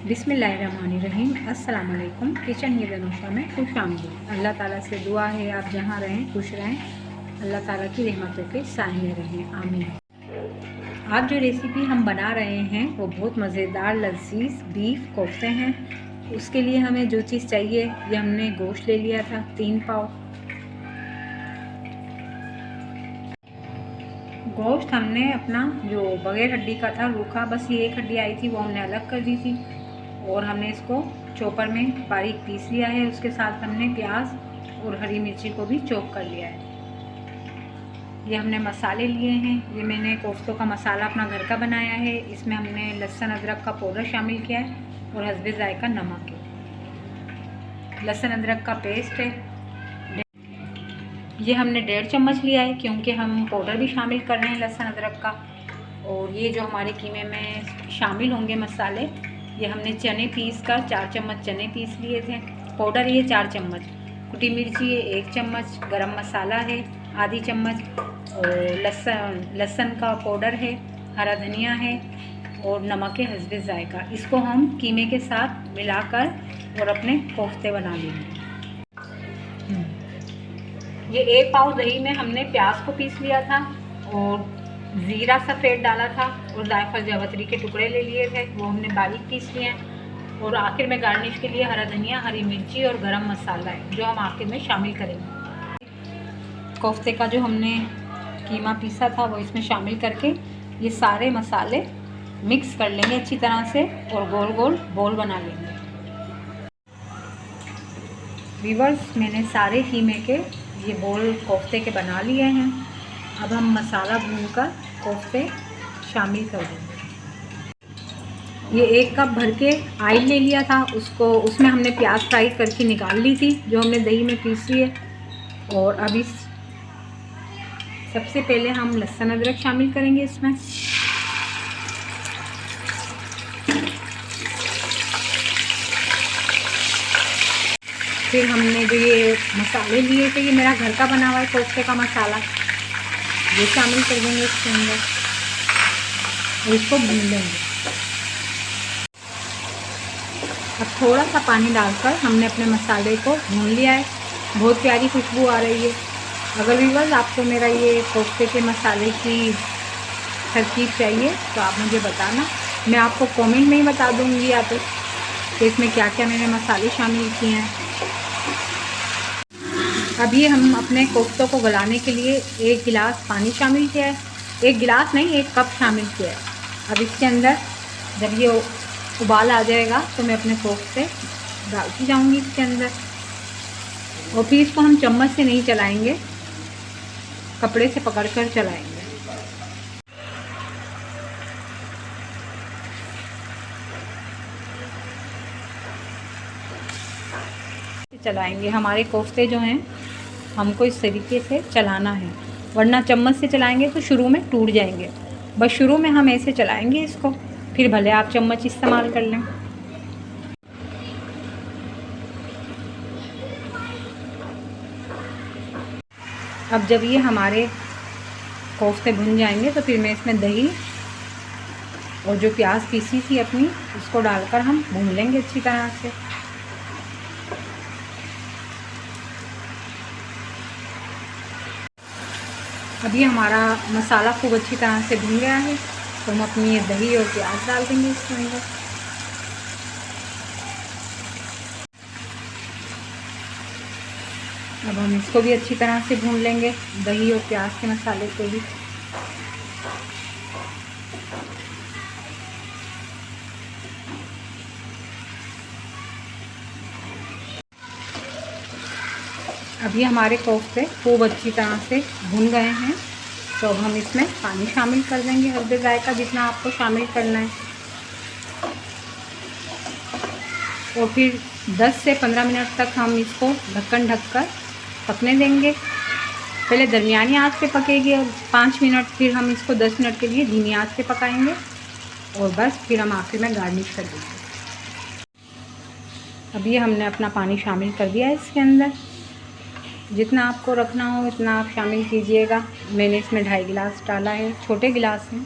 बिस्मिल्लाहिर्रहमानिर्रहीम। अस्सलाम वालेकुम। किचन ये बनूशा में खुश आमदीद। अल्लाह ताला से दुआ है आप जहाँ रहें खुश रहें, अल्लाह ताला की रहमतों के साए में रहें, आमीन। आज जो रेसिपी हम बना रहे हैं वो बहुत मज़ेदार लजीज बीफ कोफ्ते हैं। उसके लिए हमें जो चीज़ चाहिए, ये हमने गोश्त ले लिया था 3 पाव। गोश्त हमने अपना जो बगैर हड्डी का था रूखा, बस ये एक हड्डी आई थी वो हमने अलग कर दी थी और हमने इसको चॉपर में बारीक पीस लिया है। उसके साथ हमने प्याज और हरी मिर्ची को भी चॉप कर लिया है। ये हमने मसाले लिए हैं। ये मैंने कोफ्तों का मसाला अपना घर का बनाया है। इसमें हमने लहसुन अदरक का पाउडर शामिल किया है और हस्बे जायका नमक है। लहसुन अदरक का पेस्ट है, ये हमने 1.5 चम्मच लिया है क्योंकि हम पाउडर भी शामिल कर रहे हैं लहसुन अदरक का। और ये जो हमारे कीमे में शामिल होंगे मसाले, ये हमने चने पीस कर 4 चम्मच चने पीस लिए थे। पाउडर ये 4 चम्मच, कुटी मिर्ची है 1 चम्मच, गरम मसाला है आधी चम्मच, और लहसुन का पाउडर है, हरा धनिया है और नमक है हस्बे जायका। इसको हम कीमे के साथ मिलाकर और अपने कोफ्ते बना लेंगे। ये 1 पाव दही में हमने प्याज को पीस लिया था और ज़ीरा सफ़ेद डाला था और जायफल जावित्री के टुकड़े ले लिए थे, वो हमने बारीक पीस लिए हैं। और आखिर में गार्निश के लिए हरा धनिया, हरी मिर्ची और गरम मसाला है जो हम आखिर में शामिल करेंगे। कोफ्ते का जो हमने कीमा पीसा था वो इसमें शामिल करके ये सारे मसाले मिक्स कर लेंगे अच्छी तरह से और गोल गोल बॉल बना लेंगे। व्यूअर्स, मैंने सारे कीमे के ये बॉल कोफ्ते के बना लिए हैं। अब हम मसाला भूनकर कोफ्ते शामिल कर देंगे। ये 1 कप भर के ऑयल ले लिया था, उसमें हमने प्याज फ्राई करके निकाल ली थी जो हमने दही में पीस ली है। और अब इस सबसे पहले हम लहसुन अदरक शामिल करेंगे इसमें। फिर हमने जो ये मसाले लिए थे, ये मेरा घर का बना हुआ है कोफ्ते का मसाला, ये शामिल कर देंगे इसके अंदर और इसको भून लेंगे। अब थोड़ा सा पानी डालकर हमने अपने मसाले को भून लिया है। बहुत प्यारी खुशबू आ रही है। अगर व्यूअर्स आपको मेरा ये कोफ्ते के मसाले की तरकीब चाहिए तो आप मुझे बताना, मैं आपको कमेंट में ही बता दूँगी या तो कि इसमें क्या क्या मैंने मसाले शामिल किए हैं। अब ये हम अपने कोफ्तों को गलाने के लिए 1 गिलास पानी शामिल किया है। 1 गिलास नहीं, 1 कप शामिल किया है। अब इसके अंदर जब ये उबाल आ जाएगा तो मैं अपने कोफ्ते डालती जाऊंगी इसके अंदर। और फिर इसको हम चम्मच से नहीं चलाएंगे, कपड़े से पकड़कर चलाएंगे। चलाएंगे हमारे कोफ्ते जो हैं, हमको इस तरीके से चलाना है, वरना चम्मच से चलाएंगे तो शुरू में टूट जाएंगे। बस शुरू में हम ऐसे चलाएंगे इसको, फिर भले आप चम्मच इस्तेमाल कर लें। अब जब ये हमारे कोफ्ते भुन जाएंगे तो फिर मैं इसमें दही और जो प्याज पीसी थी अपनी उसको डालकर हम भून लेंगे अच्छी तरह से। अभी हमारा मसाला खूब अच्छी तरह से भुन गया है तो हम अपनी ये दही और प्याज डाल देंगे इसके अंदर। अब हम इसको भी अच्छी तरह से भून लेंगे, दही और प्याज के मसाले को भी। अभी हमारे कोफ्ते खूब अच्छी तरह से भुन गए हैं तो अब हम इसमें पानी शामिल कर देंगे हस्बे जायका, जितना आपको शामिल करना है। और फिर 10 से 15 मिनट तक हम इसको ढक्कन ढककर पकने देंगे। पहले दरमियानी आंच पे पकेगी और 5 मिनट, फिर हम इसको 10 मिनट के लिए धीमी आंच पे पकाएंगे और बस फिर हम आखिर में गार्निश कर देंगे। अभी हमने अपना पानी शामिल कर दिया है इसके अंदर। जितना आपको रखना हो इतना आप शामिल कीजिएगा। मैंने इसमें 2.5 गिलास डाला है, छोटे गिलास हैं।